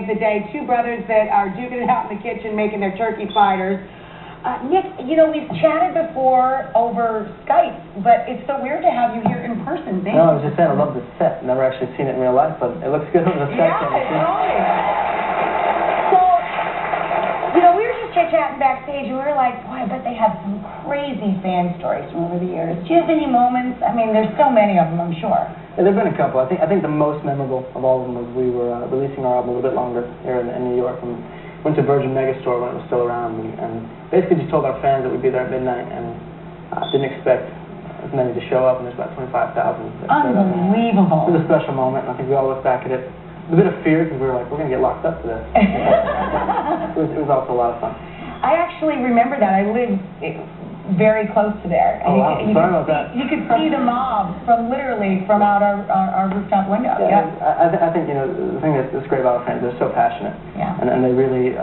saves the day. Two brothers that are duking it out in the kitchen, making their turkey sliders. Nick, you know, we've chatted before over Skype, but it's so weird to have you here in person. No, I was just saying, I love this set. Never actually seen it in real life, but it looks good on the Skype. So, you know, we were just chit-chatting backstage, and we were like, boy, I bet they have some crazy fan stories from over the years. Do you have any moments? I mean, there's so many of them, I'm sure. Yeah, there have been a couple. I think the most memorable of all of them was we were releasing our album a little bit longer here in New York, and went to Virgin Megastore when it was still around, and basically just told our fans that we'd be there at midnight, and didn't expect as many to show up, and there's about 25,000. Unbelievable. It was a special moment, and I think we all look back at it with a bit of fear, because we were like, we're going to get locked up for this. It was also a lot of fun. I actually remember that. I lived very close to there. Oh, wow. Sorry about that. You could see the mob from literally from out our rooftop window. Yeah. I think, you know, the thing that's great about our fans, they're so passionate. Yeah. And they really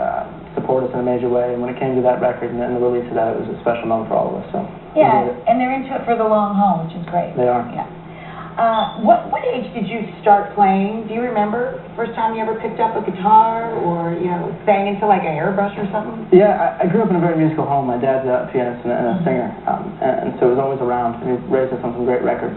support us in a major way. And when it came to that record and the release of that, it was a special moment for all of us. So yeah, and they're into it for the long haul, which is great. They are. Yeah. What age did you start playing? Do you remember first time you ever picked up a guitar or, you know, sang into like a hairbrush or something? Yeah, I grew up in a very musical home. My dad's a pianist and a singer, and so it was always around. And he raised us on some great records.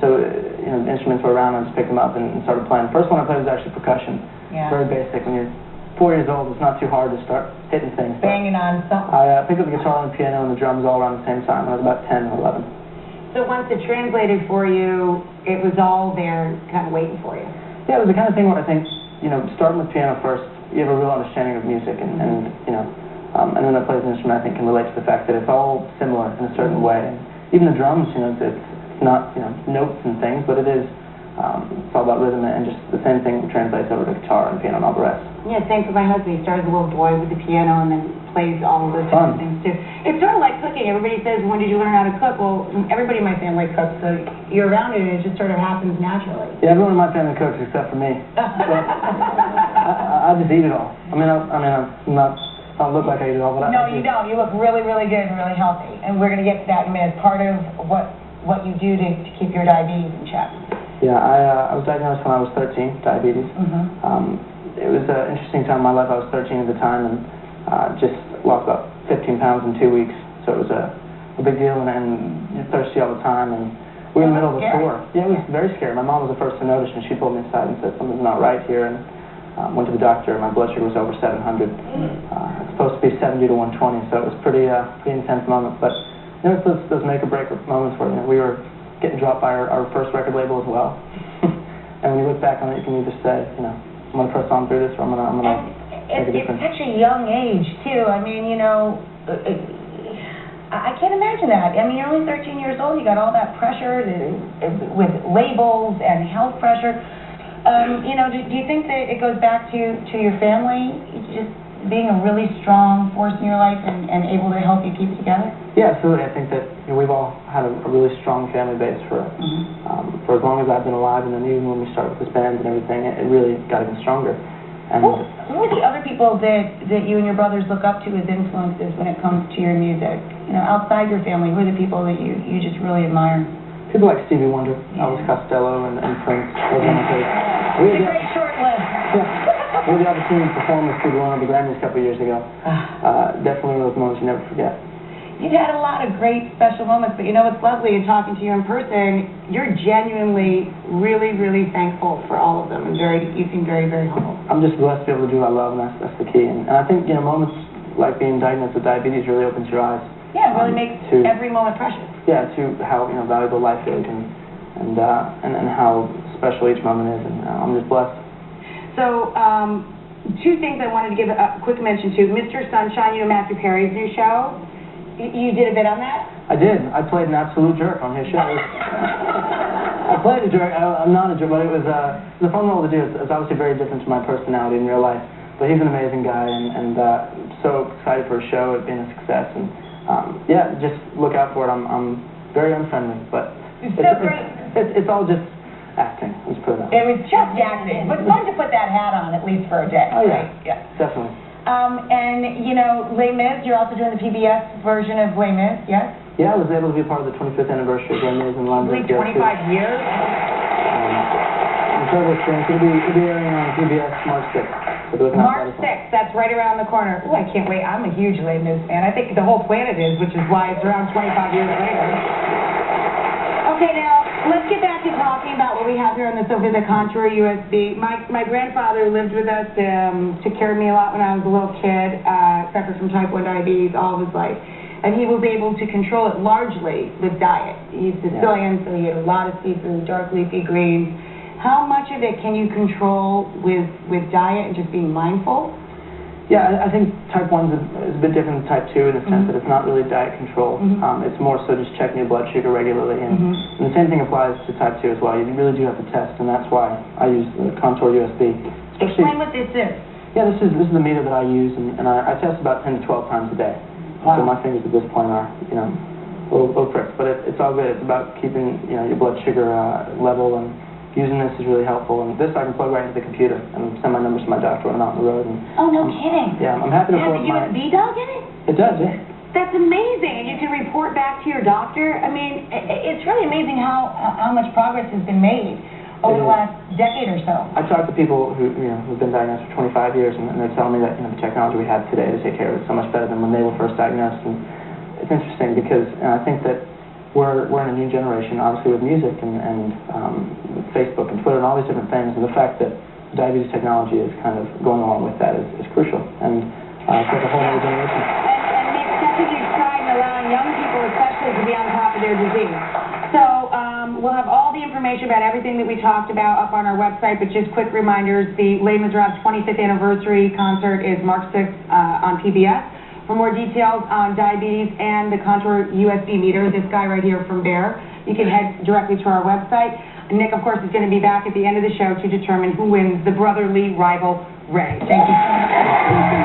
So, you know, the instruments were around, and I just picked them up and started playing. The first one I played was actually percussion. Yeah. Very basic. When you're 4 years old, it's not too hard to start hitting things. Banging on something. I picked up the guitar and the piano and the drums all around the same time when I was about 10 or 11. So once it translated for you, it was all there kind of waiting for you? Yeah, it was the kind of thing where I think, you know, starting with piano first, you have a real understanding of music, and you know, anyone that plays an instrument, I think, can relate to the fact that it's all similar in a certain way. And even the drums, you know, it's not, you know, notes and things, but it is, it's all about rhythm, and just the same thing translates over to guitar and piano and all the rest. Yeah, same for my husband. He started as a little boy with the piano and then plays all of those different things too. It's sort of like cooking. Everybody says, when did you learn how to cook? Well, everybody in my family cooks, so you're around it and it just sort of happens naturally. Yeah, everyone in my family cooks except for me. I just eat it all. I don't look like I eat it all, but no, you don't. You look really, really good and really healthy. And we're going to get to that in a minute. Part of what you do to keep your diabetes in check. Yeah, I was diagnosed when I was 13, diabetes. It was an interesting time in my life. I was 13 at the time, and just lost about 15 pounds in 2 weeks. So it was a big deal, and you're thirsty all the time. And we were in the middle of a tour. Yeah, it was very scary. My mom was the first to notice, and she pulled me aside and said something's not right here. And went to the doctor. My blood sugar was over 700. It's supposed to be 70 to 120, so it was pretty intense moment. But you know, it's those make or break moments where, you know, we were getting dropped by our first record label as well. And when you look back on it, you can either say, you know, I'm going to press on through this, or I'm going to make a difference. It's such a young age, too. I mean, you know, I can't imagine that. I mean, you're only 13 years old. You got all that pressure with labels and health pressure. You know, do you think that it goes back to your family, just being a really strong force in your life and able to help you keep it together? Yeah, absolutely. I think that, you know, we've all had a really strong family base for as long as I've been alive, and then even when we started with this band and everything, it really got even stronger. And who are the other people that you and your brothers look up to as influences when it comes to your music? You know, outside your family, who are the people that you just really admire? People like Stevie Wonder, Elvis Costello, and Prince. Those are my favorites. It's a great short list. Yeah. We had the opportunity to perform with Stevie Wonder at the Grammys a couple of years ago. Definitely one of those moments you never forget. You've had a lot of great special moments, but you know what's lovely in talking to you in person, you're genuinely really, really thankful for all of them, and you seem very, very humble. I'm just blessed to be able to do what I love, and that's the key. And I think, you know, moments like being diagnosed with diabetes really opens your eyes. Yeah, it really makes every moment precious. Yeah, to how, you know, valuable life is, and how special each moment is, and I'm just blessed. So, two things I wanted to give a quick mention to. Mr. Sunshine, you know, Matthew Perry's new show. You did a bit on that? I did. I played an absolute jerk on his show. I played a jerk. I'm not a jerk, but it was a fun role to do. It's obviously very different to my personality in real life. But he's an amazing guy, and so excited for his show, it being a success. And yeah, just look out for it. I'm very unfriendly, but it's all just acting. Let's put it that way. It was just acting, but fun to put that hat on at least for a day. Oh yeah, right? Yeah, definitely. And, you know, Les Mis, you're also doing the PBS version of Les Mis, yes? Yeah, I was able to be a part of the 25th anniversary of Les Mis in London. Really, 25 years? Incredible experience. It'll be airing on PBS March 6th. we're looking March outside as well. 6th, that's right around the corner. Ooh, I can't wait. I'm a huge Les Mis fan. I think the whole planet is, which is why it's around 25 years later. Okay, now, let's get back to talking about what we have here on the sofa, the Contour USB. My grandfather lived with us, took care of me a lot when I was a little kid, suffered from type 1 diabetes all of his life. And he was able to control it largely with diet. He's Sicilian, so he ate a lot of seafood, dark leafy greens. How much of it can you control with diet and just being mindful? Yeah, I think type 1 is a bit different than type 2 in the sense that it's not really diet control. It's more so just checking your blood sugar regularly. And the same thing applies to type 2 as well. You really do have to test, and that's why I use the Contour USB. Explain what this is. Yeah, this is the meter that I use, and I test about 10 to 12 times a day. Wow. So my fingers at this point are, little pricks. But it's all good. It's about keeping, your blood sugar level, and using this is really helpful. And this I can plug right into the computer and send my numbers to my doctor when I'm out on the road. And oh, no kidding. Yeah, I'm happy to It has report a USB dog in it? It does, yeah. That's amazing, and you can report back to your doctor. I mean, it's really amazing how much progress has been made over the last decade or so. I talk to people who've been diagnosed for 25 years, and they're telling me that the technology we have today to take care of it is so much better than when they were first diagnosed. And it's interesting because I think that we're in a new generation, obviously with music and Facebook and Twitter and all these different things, and the fact that diabetes technology is kind of going along with that is crucial. And it's like a whole other generation. And makes such a huge stride in allowing young people especially to be on top of their disease. So we'll have all the information about everything that we talked about up on our website, but just quick reminders, the Les Miserables 25th anniversary concert is March 6th on PBS. For more details on diabetes and the Contour USB meter, this guy right here from Bear, you can head directly to our website. And Nick, of course, is going to be back at the end of the show to determine who wins the brotherly rival Ray. Thank you.